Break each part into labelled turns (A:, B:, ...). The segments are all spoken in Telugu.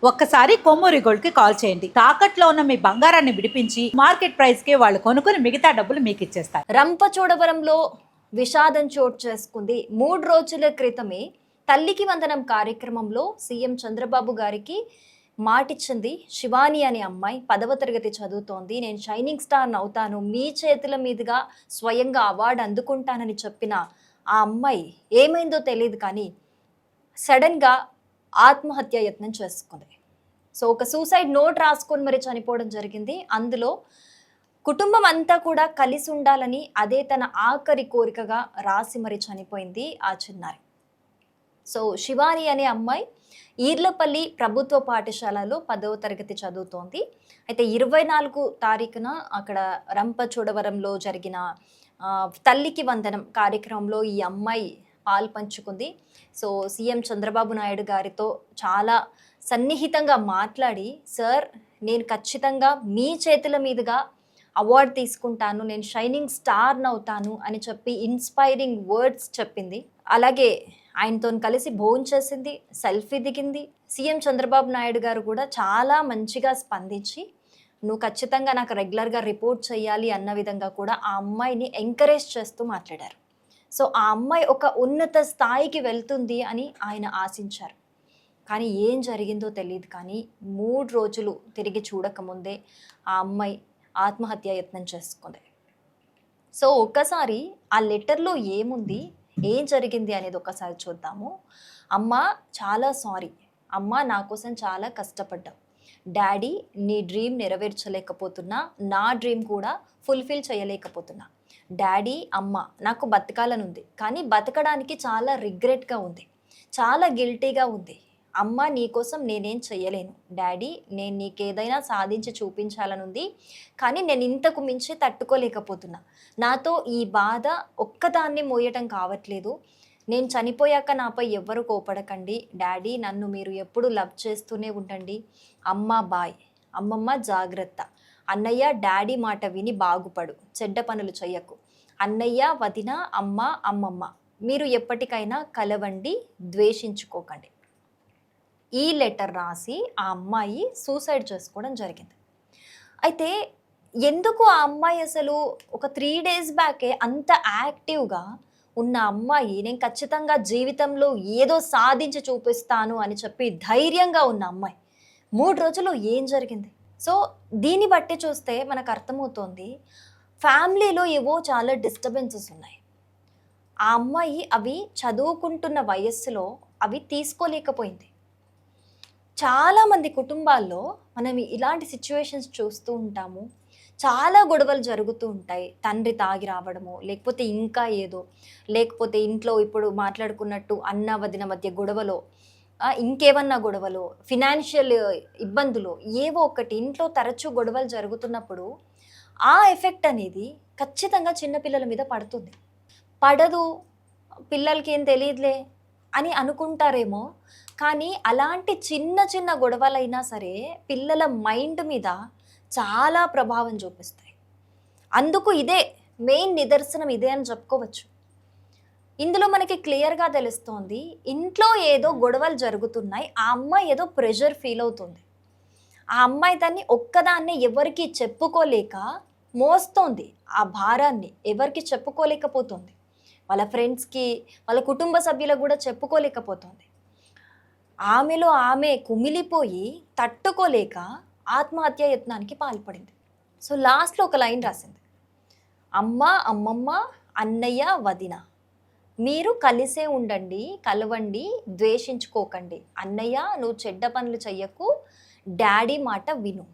A: ఒక్కసారి కొమ్మూరి గోల్డ్ కి కాల్ చేయండి. తాకట్లో ఉన్న మీ బంగారాన్ని విడిపించి మార్కెట్ ప్రైస్ కి వాళ్ళు కొనుక్కుని మిగతా డబ్బులు మీకు ఇచ్చేస్తారు.
B: రంపచోడవరంలో విషాదం చోటు చేసుకుంది. 3 రోజుల క్రితమే తల్లికి వందనం కార్యక్రమంలో సీఎం చంద్రబాబు గారికి మాటిచ్చింది. శివాని అనే అమ్మాయి 10వ తరగతి చదువుతోంది. నేను షైనింగ్ స్టార్ అవుతాను, మీ చేతుల మీదుగా స్వయంగా అవార్డు అందుకుంటానని చెప్పిన ఆ అమ్మాయి ఏమైందో తెలియదు, కానీ సడన్గా ఆత్మహత్య యత్నం చేసుకుంది. సో ఒక సూసైడ్ నోట్ రాసుకొని మరి చనిపోవడం జరిగింది. అందులో కుటుంబం అంతా కూడా కలిసి ఉండాలని అదే తన ఆఖరి కోరికగా రాసి మరి చనిపోయింది ఆ చిన్నారి. సో శివాని అనే అమ్మాయి ఈర్లపల్లి ప్రభుత్వ పాఠశాలలో 10వ తరగతి చదువుతోంది. అయితే 24 తారీఖున అక్కడ రంపచోడవరంలో జరిగిన తల్లికి వందనం కార్యక్రమంలో ఈ అమ్మాయి పాలు పంచుకుంది. సో సీఎం చంద్రబాబు నాయుడు గారితో చాలా సన్నిహితంగా మాట్లాడి, సార్ నేను ఖచ్చితంగా మీ చేతుల మీదుగా అవార్డు తీసుకుంటాను, నేను షైనింగ్ స్టార్ అవుతాను అని చెప్పి ఇన్స్పైరింగ్ వర్డ్స్ చెప్పింది. అలాగే ఆయనతో కలిసి భోంచేసింది, సెల్ఫీ దిగింది. సీఎం చంద్రబాబు నాయుడు గారు కూడా చాలా మంచిగా స్పందించి నువ్వు ఖచ్చితంగా నాకు రెగ్యులర్గా రిపోర్ట్ చేయాలి అన్న విధంగా కూడా ఆ అమ్మాయిని ఎంకరేజ్ చేస్తూ మాట్లాడారు. సో ఆ అమ్మాయి ఒక ఉన్నత స్థాయికి వెళ్తుంది అని ఆయన ఆశించారు. కానీ ఏం జరిగిందో తెలియదు, కానీ 3 రోజులు తిరిగి చూడకముందే ఆ అమ్మాయి ఆత్మహత్య యత్నం చేసుకుంది. సో ఒక్కసారి ఆ లెటర్లో ఏముంది, ఏం జరిగింది అనేది ఒకసారి చూద్దాము. అమ్మ చాలా సారీ, అమ్మ నా కోసం చాలా కష్టపడ్డావు, డాడీ నీ డ్రీమ్ నెరవేర్చలేకపోతున్నా, నా డ్రీమ్ కూడా ఫుల్ఫిల్ చేయలేకపోతున్నా. డాడీ అమ్మ నాకు బతకాలని ఉంది, కానీ బతకడానికి చాలా రిగ్రెట్గా ఉంది, చాలా గిల్టీగా ఉంది. అమ్మ నీకోసం నేనేం చెయ్యలేను, డాడీ నేను నీకేదైనా సాధించి చూపించాలని ఉంది, కానీ నేను ఇంతకు మించి తట్టుకోలేకపోతున్నా. నాతో ఈ బాధ ఒక్కదాన్ని మోయటం కావట్లేదు. నేను చనిపోయాక నాపై ఎవ్వరు కోపడకండి డాడీ, నన్ను మీరు ఎప్పుడు లవ్ చేస్తూనే ఉండండి. అమ్మ బాయ్, అమ్మమ్మ జాగ్రత్త, అన్నయ్య డాడీ మాట విని బాగుపడు, చెడ్డ పనులు చెయ్యకు, అన్నయ్య వదిన అమ్మ అమ్మమ్మ మీరు ఎప్పటికైనా కలవండి, ద్వేషించుకోకండి. ఈ లెటర్ రాసి ఆ అమ్మాయి సూసైడ్ చేసుకోవడం జరిగింది. అయితే ఎందుకు ఆ అమ్మాయి అసలు ఒక 3 days బ్యాకే అంత యాక్టివ్గా ఉన్న అమ్మాయి, నేను ఖచ్చితంగా జీవితంలో ఏదో సాధించి చూపిస్తాను అని చెప్పి ధైర్యంగా ఉన్న అమ్మాయి 3 రోజుల్లో ఏం జరిగింది? సో దీన్ని బట్టి చూస్తే మనకు అర్థమవుతోంది, ఫ్యామిలీలో ఏవో చాలా డిస్టర్బెన్సెస్ ఉన్నాయి. ఆ అమ్మాయి అవి చదువుకుంటున్న వయస్సులో అవి తీసుకోలేకపోయింది. చాలామంది కుటుంబాల్లో మనం ఇలాంటి సిచ్యువేషన్స్ చూస్తూ ఉంటాము. చాలా గొడవలు జరుగుతూ ఉంటాయి. తండ్రి తాగి రావడము, లేకపోతే ఇంకా ఏదో, లేకపోతే ఇంట్లో ఇప్పుడు మాట్లాడుకున్నట్టు అన్న వదిన మధ్య గొడవలో, ఇంకేమన్నా గొడవలు, ఫినాన్షియల్ ఇబ్బందులు, ఏవో ఒకటి ఇంట్లో తరచూ గొడవలు జరుగుతున్నప్పుడు ఆ ఎఫెక్ట్ అనేది ఖచ్చితంగా చిన్నపిల్లల మీద పడుతుంది. పడదు, పిల్లలకి ఏం తెలియదులే అని అనుకుంటారేమో, కానీ అలాంటి చిన్న చిన్న గొడవలైనా సరే పిల్లల మైండ్ మీద చాలా ప్రభావం చూపిస్తాయి. అందుకు ఇదే మెయిన్ నిదర్శనం ఇదే అని చెప్పుకోవచ్చు. ఇందులో మనకి క్లియర్గా తెలుస్తోంది, ఇంట్లో ఏదో గొడవలు జరుగుతున్నాయి, ఆ అమ్మాయి ఏదో ప్రెషర్ ఫీల్ అవుతుంది. ఆ అమ్మాయి దాన్ని ఒక్కదాన్నే ఎవరికి చెప్పుకోలేక మోస్తోంది, ఆ భారాన్ని ఎవరికి చెప్పుకోలేకపోతుంది, వాళ్ళ ఫ్రెండ్స్కి వాళ్ళ కుటుంబ సభ్యులకు కూడా చెప్పుకోలేకపోతుంది. ఆమెలో ఆమె కుమిలిపోయి తట్టుకోలేక ఆత్మహత్య యత్నానికి పాల్పడింది. సో లాస్ట్లో ఒక లైన్ రాసింది, అమ్మ అమ్మమ్మ అన్నయ్య వదిన మీరు కలిసే ఉండండి, కలవండి, ద్వేషించుకోకండి. అన్నయ్య నువ్వు చెడ్డ పనులు చెయ్యకు, డాడీ మాట విను.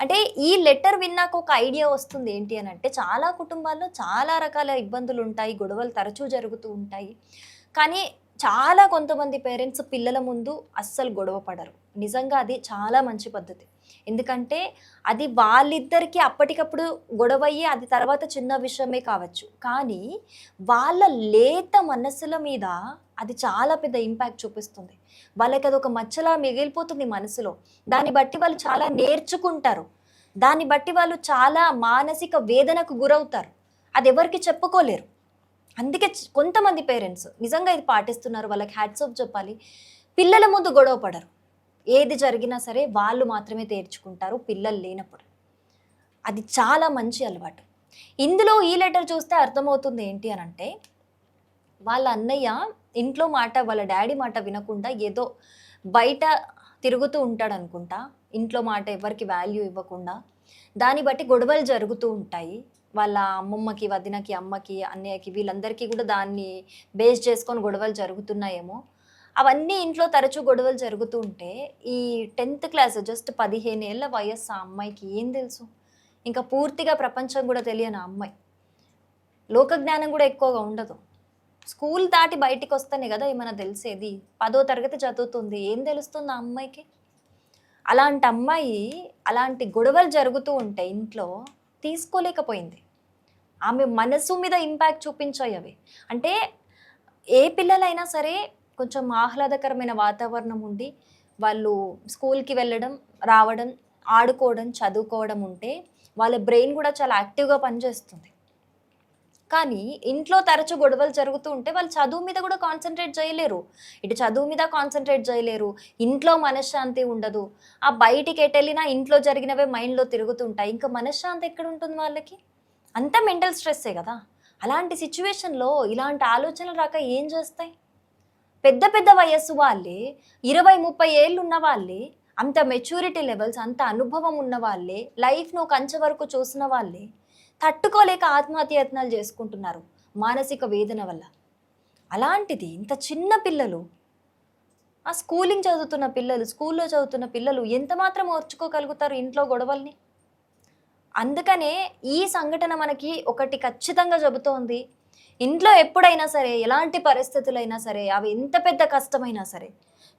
B: అంటే ఈ లెటర్ విన్నాక ఒక ఐడియా వస్తుంది ఏంటి అని అంటే, చాలా కుటుంబాల్లో చాలా రకాల ఇబ్బందులు ఉంటాయి, గొడవలు తరచూ జరుగుతూ ఉంటాయి. కానీ చాలా కొంతమంది పేరెంట్స్ పిల్లల ముందు అస్సలు గొడవ పడరు. నిజంగా అది చాలా మంచి పద్ధతి. ఎందుకంటే అది వాళ్ళిద్దరికీ అప్పటికప్పుడు గొడవ అయ్యి అది తర్వాత చిన్న విషయమే కావచ్చు, కానీ వాళ్ళ లేత మనసుల మీద అది చాలా పెద్ద ఇంపాక్ట్ చూపిస్తుంది. వాళ్ళకి అది ఒక మచ్చలా మిగిలిపోతుంది మనసులో. దాన్ని బట్టి వాళ్ళు చాలా నేర్చుకుంటారు, దాన్ని బట్టి వాళ్ళు చాలా మానసిక వేదనకు గురవుతారు. అది ఎవరికి చెప్పుకోలేరు. అందుకే కొంతమంది పేరెంట్స్ నిజంగా ఇది పాటిస్తున్నారు, వాళ్ళకి హ్యాట్స్ ఆఫ్ చెప్పాలి. పిల్లల ముందు గొడవ పడరు, ఏది జరిగినా సరే వాళ్ళు మాత్రమే తేర్చుకుంటారు పిల్లలు లేనప్పుడు. అది చాలా మంచి అలవాటు. ఇందులో ఈ లెటర్ చూస్తే అర్థమవుతుంది ఏంటి అనంటే, వాళ్ళ అన్నయ్య ఇంట్లో మాట వాళ్ళ డ్యాడీ మాట వినకుండా ఏదో బయట తిరుగుతూ ఉంటాడనుకుంటా. ఇంట్లో మాట ఎవరికీ వాల్యూ ఇవ్వకుండా. దాన్ని బట్టి గొడవలు జరుగుతూ ఉంటాయి. వాళ్ళ అమ్మమ్మకి, వదినకి, అమ్మకి, అన్నయ్యకి వీళ్ళందరికీ కూడా దాన్ని బేస్ చేసుకొని గొడవలు జరుగుతున్నాయేమో. అవన్నీ ఇంట్లో తరచూ గొడవలు జరుగుతూ ఉంటే, ఈ 10th క్లాస్ జస్ట్ 15 ఏళ్ల వయస్సు ఆ అమ్మాయికి ఏం తెలుసు? ఇంకా పూర్తిగా ప్రపంచం కూడా తెలియని ఆ అమ్మాయి. లోక జ్ఞానం కూడా ఎక్కువగా ఉండదు. స్కూల్ దాటి బయటికొస్తేనే కదా ఏమైనా తెలిసేది. 10వ తరగతి చదువుతుంది. ఏం తెలుస్తుంది ఆ అమ్మాయికి? అలాంటి అమ్మాయి అలాంటి గొడవలు జరుగుతూ ఉంటే ఇంట్లో తీసుకోలేకపోయింది. ఆమె మనసు మీద ఇంపాక్ట్ చూపించాయి అవి. అంటే ఏ పిల్లలైనా సరే కొంచెం ఆహ్లాదకరమైన వాతావరణం ఉండి, వాళ్ళు స్కూల్‌కి వెళ్ళడం, రావడం, ఆడుకోవడం, చదువుకోవడం ఉంటే వాళ్ళ బ్రెయిన్ కూడా చాలా యాక్టివ్‌గా పనిచేస్తుంది. కానీ ఇంట్లో తరచు గొడవలు జరుగుతూ ఉంటే వాళ్ళు చదువు మీద కూడా కాన్సంట్రేట్ చేయలేరు. ఇటు చదువు మీద కాన్సంట్రేట్ చేయలేరు. ఇంట్లో మనశ్శాంతి ఉండదు. ఆ బయటికి ఎటెళ్ళినా ఇంట్లో జరిగినవే మైండ్‌లో తిరుగుతుంటాయి. ఇంకా మనశ్శాంతి ఎక్కడుంటుంది వాళ్ళకి? అంతా మెంటల్ స్ట్రెస్సే గదా! అలాంటి సిట్యుయేషన్‌లో ఇలాంటి ఆలోచనలు రాక ఏం చేస్తాయి? పెద్ద పెద్ద వయస్సు వాళ్ళే 20, 30 ఏళ్ళు ఉన్న వాళ్ళే, అంత మెచ్యూరిటీ లెవెల్స్, అంత అనుభవం ఉన్న వాళ్ళే, లైఫ్‌ను ఒక అంచె వరకు చూసిన వాళ్ళే తట్టుకోలేక ఆత్మహత్యాయత్నాలు చేసుకుంటున్నారు మానసిక వేదన వల్ల. అలాంటిది ఇంత చిన్న పిల్లలు, ఆ స్కూలింగ్ చదువుతున్న పిల్లలు, స్కూల్‌లో చదువుతున్న పిల్లలు ఎంత మాత్రం ఓర్చుకోగలుగుతారు ఇంట్లో గొడవల్ని? అందుకనే ఈ సంఘటన మనకి ఒకటి ఖచ్చితంగా చెబుతోంది. ఇంట్లో ఎప్పుడైనా సరే, ఎలాంటి పరిస్థితులైనా సరే, అవి ఎంత పెద్ద కష్టమైనా సరే,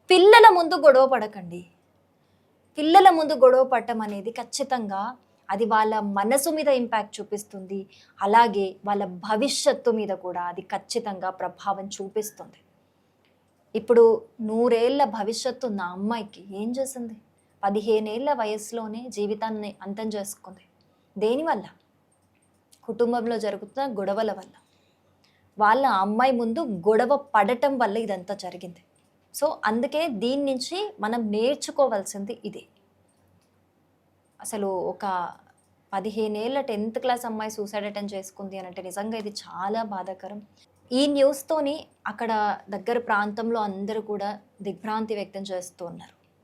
B: పిల్లల ముందు గొడవ పడకండి. పిల్లల ముందు గొడవ పడటం అనేది ఖచ్చితంగా అది వాళ్ళ మనసు మీద ఇంపాక్ట్ చూపిస్తుంది. అలాగే వాళ్ళ భవిష్యత్తు మీద కూడా అది ఖచ్చితంగా ప్రభావం చూపిస్తుంది. ఇప్పుడు 100 ఏళ్ల భవిష్యత్తు ఉన్న అమ్మాయికి ఏం చేసింది? 15 ఏళ్ల వయసులోనే జీవితాన్ని అంతం చేసుకుంది. దేనివల్ల? కుటుంబంలో జరుగుతున్న గొడవల వల్ల. వాళ్ళ అమ్మాయి ముందు గొడవ పడటం వల్ల ఇదంతా జరిగింది. సో, అందుకే దీని నుంచి మనం నేర్చుకోవాల్సింది ఇదే. అసలు ఒక 15 ఏళ్ల 10th క్లాస్ అమ్మాయి సూసైడ్ అటెంప్ట్ చేసుకుంది అనంటే నిజంగా ఇది చాలా బాధాకరం. ఈ న్యూస్‌తోని అక్కడ దగ్గర ప్రాంతంలో అందరూ కూడా దిగ్భ్రాంతి వ్యక్తం చేస్తూ ఉన్నారు.